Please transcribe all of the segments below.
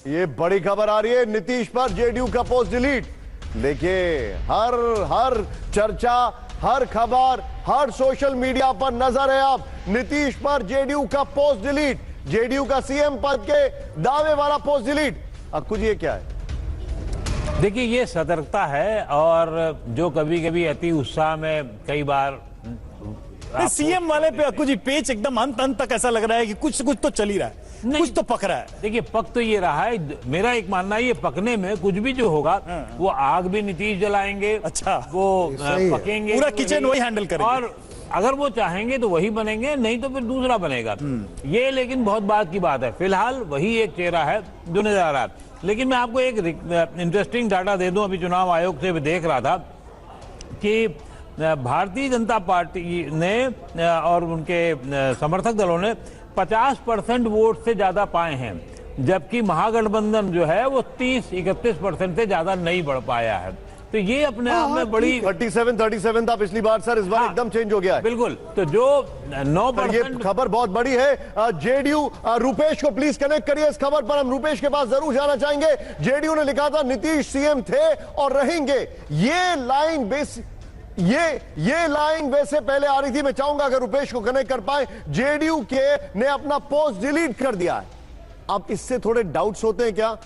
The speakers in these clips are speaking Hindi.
ये बड़ी खबर आ रही है, नीतीश पर जेडीयू का पोस्ट डिलीट। देखिए हर चर्चा, हर खबर, हर सोशल मीडिया पर नजर है अब नीतीश पर जेडीयू का पोस्ट डिलीट, जेडीयू का सीएम पद के दावे वाला पोस्ट डिलीट। अक्कू जी ये क्या है? देखिए ये सतर्कता है, और जो कभी कभी अति उत्साह में कई बार सीएम वाले पे अक्कू जी पेच एकदम अंत तक ऐसा लग रहा है कि कुछ तो चल ही रहा है, कुछ तो पक रहा है। देखिए पक तो ये रहा है, मेरा एक मानना है ये पकने में कुछ भी जो होगा वो आग भी नीतीश जलाएंगे, अच्छा वो पकेंगे, पूरा किचन वही हैंडल करेंगे, और अगर वो चाहेंगे तो वही बनेंगे, नहीं तो फिर दूसरा बनेगा। ये लेकिन बहुत बात की बात है, फिलहाल वही एक चेहरा है जो नजर आ रहा है। लेकिन मैं आपको एक इंटरेस्टिंग डाटा दे दूं, अभी चुनाव आयोग से देख रहा था कि भारतीय जनता पार्टी ने और उनके समर्थक दलों ने 50% वोट से ज्यादा पाए हैं, जबकि महागठबंधन जो है वो 30-31% से ज्यादा नहीं बढ़ पाया है। तो ये अपने आप में बड़ी 37 था पिछली बार सर, इस बार एकदम चेंज हो गया है। बिल्कुल, तो जो 9% खबर बहुत बड़ी है। जेडीयू, रुपेश को प्लीज कनेक्ट करिए इस खबर पर, हम रुपेश के पास जरूर जाना चाहेंगे। जेडीयू ने लिखा था नीतीश सीएम थे और रहेंगे, ये लाइन वैसे पहले आ रही थी, मैं चाहूंगा अगर रुपेश को कनेक्ट कर पाए। जेडीयू के ने अपना पोस्ट डिलीट कर दिया है। अब इससे थोड़े डाउट्स होते हैं क्या,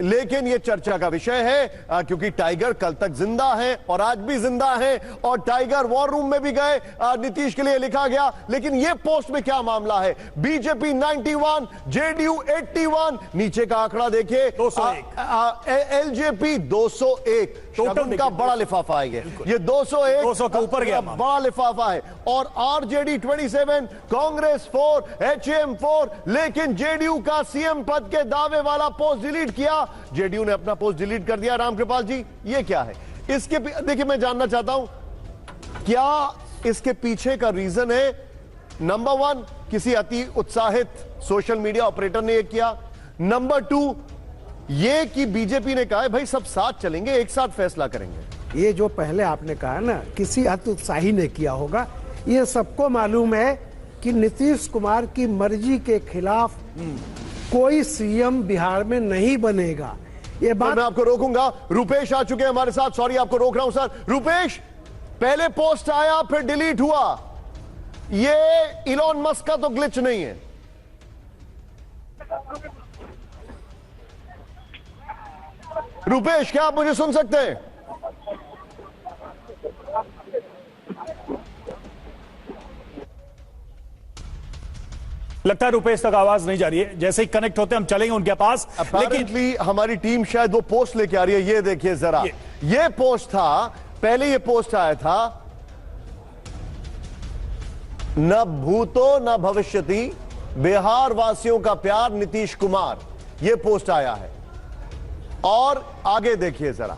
लेकिन यह चर्चा का विषय है क्योंकि टाइगर कल तक जिंदा है और आज भी जिंदा है, और टाइगर वॉर रूम में भी गए, नीतीश के लिए लिखा गया। लेकिन यह पोस्ट में क्या मामला है? बीजेपी 91, जेडीयू 81, नीचे का आंकड़ा देखिए 201, एलजेपी 201, शगुन का बड़ा लिफाफा है ये 201 के ऊपर गया, बड़ा लिफाफा है, और आरजेडी 27, कांग्रेस 4, एचएम 4। लेकिन जेडीयू का सीएम पद के दावे वाला पोस्ट डिलीट किया, जेडीयू ने अपना पोस्ट डिलीट कर दिया। रामकृपाल जी ये क्या है? इसके देखिए मैं जानना चाहता हूं क्या इसके पीछे का रीजन है? नंबर 1, किसी अति उत्साहित सोशल मीडिया ऑपरेटर ने यह किया। नंबर 2, ये कि बीजेपी ने कहा है भाई सब साथ चलेंगे, एक साथ फैसला करेंगे। ये जो पहले आपने कहा ना किसी अति उत्साही ने किया होगा, ये सबको मालूम है कि नीतीश कुमार की मर्जी के खिलाफ कोई सीएम बिहार में नहीं बनेगा। ये बात मैं आपको रोकूंगा, रुपेश आ चुके हैं हमारे साथ, सॉरी आपको रोक रहा हूं सर। रुपेश, पहले पोस्ट आया फिर डिलीट हुआ, ये इलॉन मस्क का तो ग्लिच नहीं है? रुपेश क्या आप मुझे सुन सकते हैं? लगता है रुपेश तक आवाज नहीं जा रही है, जैसे ही कनेक्ट होते हम चलेंगे उनके पास। लेकिन हमारी टीम शायद वो पोस्ट लेके आ रही है, ये देखिए जरा, ये पोस्ट था, पहले ये पोस्ट आया था, न भूतो न भविष्यति, बिहार वासियों का प्यार नीतीश कुमार, ये पोस्ट आया है। और आगे देखिए जरा,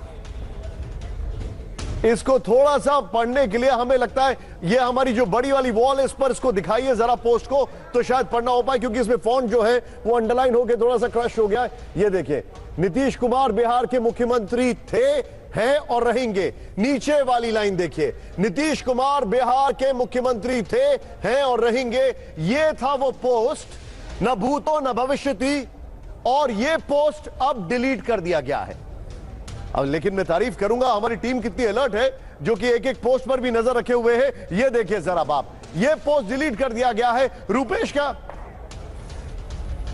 इसको थोड़ा सा पढ़ने के लिए हमें लगता है ये हमारी जो बड़ी वाली वॉल है इस पर इसको दिखाइए जरा पोस्ट को, तो शायद पढ़ना हो पाए, क्योंकि इसमें फॉन्ट जो है वो अंडरलाइन होकर थोड़ा सा क्रश हो गया है। ये देखिए, नीतीश कुमार बिहार के मुख्यमंत्री थे, हैं और रहेंगे। नीचे वाली लाइन देखिए, नीतीश कुमार बिहार के मुख्यमंत्री थे, हैं और रहेंगे। ये था वो पोस्ट, न भूतो न भविष्यति, और ये पोस्ट अब डिलीट कर दिया गया है। अब लेकिन मैं तारीफ करूंगा हमारी टीम कितनी अलर्ट है, जो कि एक एक पोस्ट पर भी नजर रखे हुए है। ये देखिए जरा बाप, ये पोस्ट डिलीट कर दिया गया है। रुपेश क्या,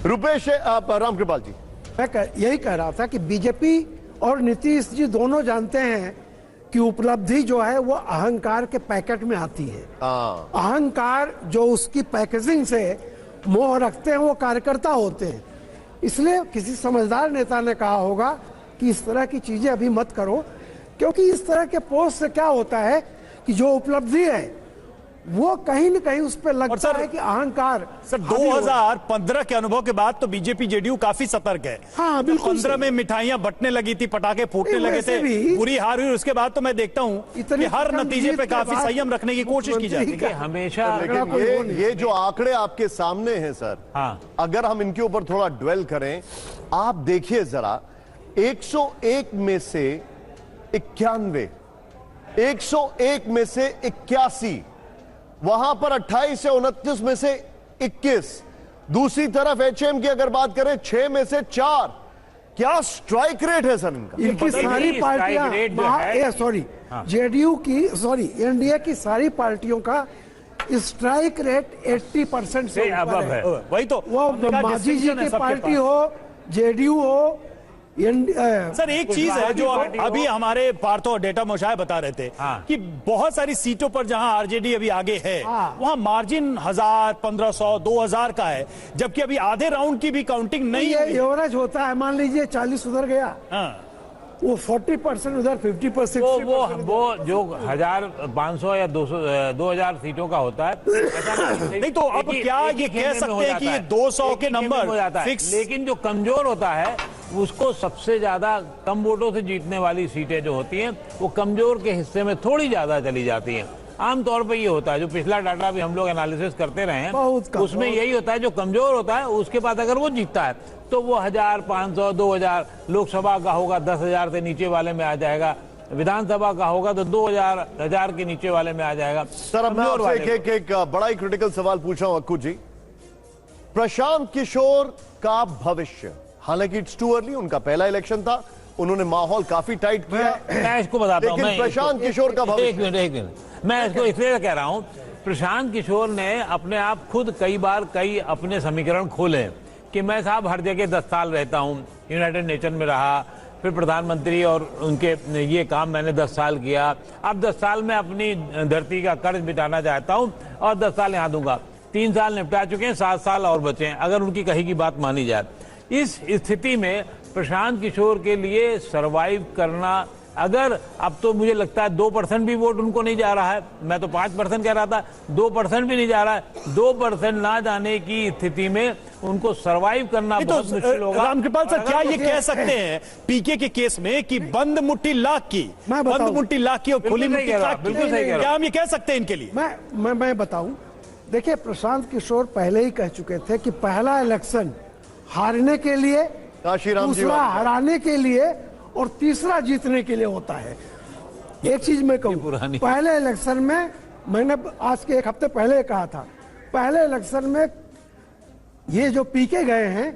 रुपेश रामकृपाल जी, मैं यही कह रहा था कि बीजेपी और नीतीश जी दोनों जानते हैं कि उपलब्धि जो है वो अहंकार के पैकेट में आती है। अहंकार जो उसकी पैकेजिंग से मोह रखते हैं वो कार्यकर्ता होते हैं। इसलिए किसी समझदार नेता ने कहा होगा कि इस तरह की चीजें अभी मत करो, क्योंकि इस तरह के पोस्ट से क्या होता है कि जो उपलब्धि है वो कहीं न कहीं उस पर लगता है कि अहंकार। सर 2015 के अनुभव के बाद तो बीजेपी जेडीयू काफी सतर्क है। हाँ बिल्कुल, 15 में मिठाइयां बटने लगी थी, पटाखे फूटने लगे थे, बुरी हार हुई। उसके बाद तो मैं देखता हूं कि हर नतीजे पे काफी संयम रखने की कोशिश की जाती है हमेशा। ये जो आंकड़े आपके सामने हैं सर, हाँ, अगर हम इनके ऊपर थोड़ा ड्वेल करें, आप देखिए जरा, 101 में से 91, 101 में से 81, वहां पर 28 से 29 में से 21, दूसरी तरफ एचएम की अगर बात करें 6 में से 4, क्या स्ट्राइक रेट है सर इनका? इनकी सारी पार्टियां सॉरी जेडीयू की सॉरी एनडीए की सारी पार्टियों का स्ट्राइक रेट 80% से ऊपर है। वही तो वो मांझी जी की पार्टी हो, जेडीयू हो, सर एक चीज है जो अभी हमारे पार्थो और डेटा मोशाय बता रहे थे कि बहुत सारी सीटों पर जहां आरजेडी अभी आगे है वहां मार्जिन 1000, 1500, 2000 का है, जबकि अभी आधे राउंड की भी काउंटिंग नहीं है। एवरेज होता है, मान लीजिए 40 उधर गया, वो 40% उधर, 50%। वो जो 1500 या 2000 सीटों का होता है नहीं तो अब क्या ये कह सकते हैं कि ये 200 के नंबर फिक्स? लेकिन जो कमजोर होता है उसको सबसे ज्यादा कम वोटों से जीतने वाली सीटें जो होती हैं वो कमजोर के हिस्से में थोड़ी ज्यादा चली जाती हैं। आमतौर पे ये होता है, जो पिछला डाटा भी हम लोग एनालिसिस करते रहे हैं उसमें यही होता है, जो कमजोर होता है उसके बाद अगर वो जीतता है तो वो 1000, 500, 2000 लोकसभा का होगा 10,000 से नीचे वाले में आ जाएगा, विधानसभा का होगा तो 2000, 1000 के नीचे वाले में आ जाएगा। सर अब मैं आपसे एक बड़ा ही क्रिटिकल सवाल पूछा हूं अक्कू जी, प्रशांत किशोर का भविष्य, हालांकि इट्स टू अर्ली, उनका पहला इलेक्शन था, उन्होंने माहौल काफी टाइट किया, मैं इसको बताता हूं, लेकिन प्रशांत किशोर का भविष्य, एक मिनट मैं इसको इसलिए कह रहा हूं, प्रशांत किशोर ने अपने आप खुद कई बार कई अपने समीकरण खोले कि मैं साहब हर जगह 10 साल रहता हूं, यूनाइटेड नेशन में रहा, फिर प्रधानमंत्री और उनके ये काम मैंने 10 साल किया, अब 10 साल में अपनी धरती का कर्ज मिटाना चाहता हूं और 10 साल यहां दूंगा। 3 साल निपटा चुके हैं, 7 साल और बचे हैं अगर उनकी कही की बात मानी जाए। इस स्थिति में प्रशांत किशोर के लिए सरवाइव करना, अगर अब तो मुझे लगता है 2% भी वोट उनको नहीं जा रहा है, मैं तो 5% कह रहा था, 2% भी नहीं जा रहा है, 2% ना जाने की स्थिति में उनको सरवाइव करना बहुत मुश्किल होगा। रामकृपाल सर, क्या ये कह सकते हैं पीके के केस में कि बंद मुट्ठी लाख की, बंद मुट्ठी लाख की और खुली मुट्ठी लाख की, क्या हम ये कह सकते हैं इनके लिए? मैं बताऊं, देखिए प्रशांत किशोर पहले ही कह चुके थे कि पहला इलेक्शन हारने के लिए, दूसरा हराने के लिए और तीसरा जीतने के लिए होता है। एक चीज मैं कहूं, पहले इलेक्शन में मैंने आज के 1 हफ्ते पहले कहा था, पहले इलेक्शन में ये जो पीके गए हैं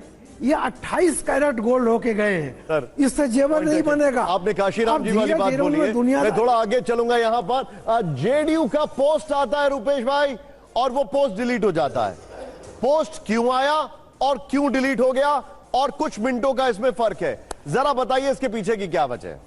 ये 28 कैरेट गोल्ड होके गए हैं, इससे जेवर नहीं बनेगा। आपने काशीराम जी वाली बात बोली है, मैं थोड़ा आगे चलूंगा। यहां पर जेडीयू का पोस्ट आता है रुपेश भाई, और वो पोस्ट डिलीट हो जाता है। पोस्ट क्यों आया और क्यों डिलीट हो गया, और कुछ मिनटों का इसमें फर्क है, जरा बताइए इसके पीछे की क्या वजह है?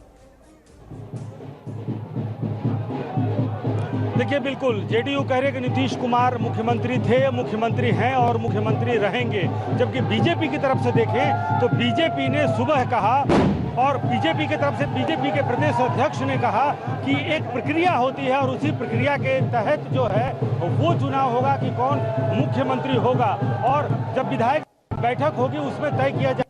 देखिए बिल्कुल, जेडीयू कह रहे कि नीतीश कुमार मुख्यमंत्री थे, मुख्यमंत्री हैं और मुख्यमंत्री रहेंगे, जबकि बीजेपी की तरफ से देखें तो बीजेपी ने सुबह कहा, और बीजेपी की तरफ से बीजेपी के प्रदेश अध्यक्ष ने कहा कि एक प्रक्रिया होती है और उसी प्रक्रिया के तहत जो है वो चुनाव होगा कि कौन मुख्यमंत्री होगा, और जब विधायक बैठक होगी उसमें तय किया जाएगा,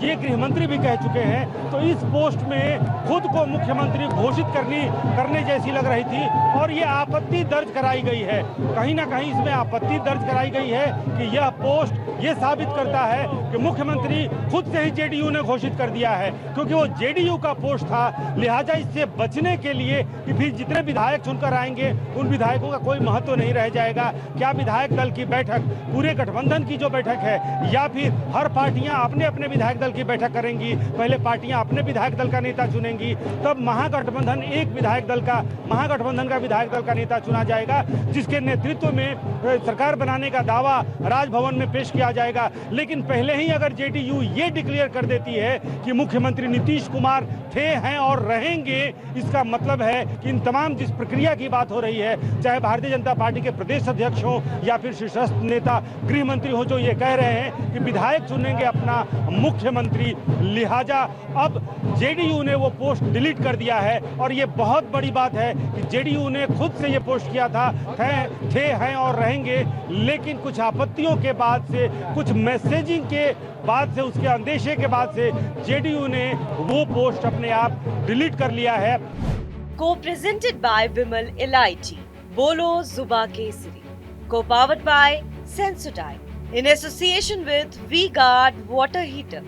ये गृह मंत्री भी कह चुके हैं। तो इस पोस्ट में खुद को मुख्यमंत्री घोषित करने जैसी लग रही थी, और ये आपत्ति दर्ज कराई गई है, कहीं ना कहीं इसमें आपत्ति दर्ज कराई गई है कि यह पोस्ट ये साबित करता है कि मुख्यमंत्री खुद से ही जेडीयू ने घोषित कर दिया है, क्योंकि वो जेडीयू का पोस्ट था। लिहाजा इससे बचने के लिए कि फिर जितने विधायक चुनकर आएंगे उन विधायकों का कोई महत्व नहीं रह जाएगा, क्या विधायक दल की बैठक पूरे गठबंधन की जो बैठक है या फिर हर पार्टियां अपने अपने विधायक दल की बैठक करेंगी, पहले पार्टियां अपने विधायक दल का नेता चुनेंगी, तब महागठबंधन एक विधायक दल का, महागठबंधन का विधायक दल का नेता चुना जाएगा, जिसके नेतृत्व में सरकार बनाने का दावा राजभवन में पेश किया जाएगा। लेकिन पहले ही अगर जेडीयू ये डिक्लेयर कर देती है कि मुख्यमंत्री नीतीश कुमार थे, हैं और रहेंगे, इसका मतलब है कि इन तमाम जिस प्रक्रिया की बात हो रही है, चाहे भारतीय जनता पार्टी के प्रदेश अध्यक्ष हो या फिर शीर्षस्थ नेता गृह मंत्री हो, जो ये कह रहे हैं कि विधायक चुनेंगे अपना मुख्यमंत्री, लिहाजा अब जेडीयू ने वो पोस्ट डिलीट कर दिया है। और ये बहुत बड़ी बात है कि जेडीयू ने खुद से ये पोस्ट किया था, थे, हैं और रहेंगे, लेकिन कुछ आपत्तियों के बाद से, कुछ मैसेजिंग के बाद से, उसके अंदेशे के बाद से जेडीयू ने वो पोस्ट अपने आप डिलीट कर लिया है। को प्रेजेंटेड बाय विमल इलायची, बोलो जुबा केसरी, को powered by Sensodyne in association with V-Guard water heater.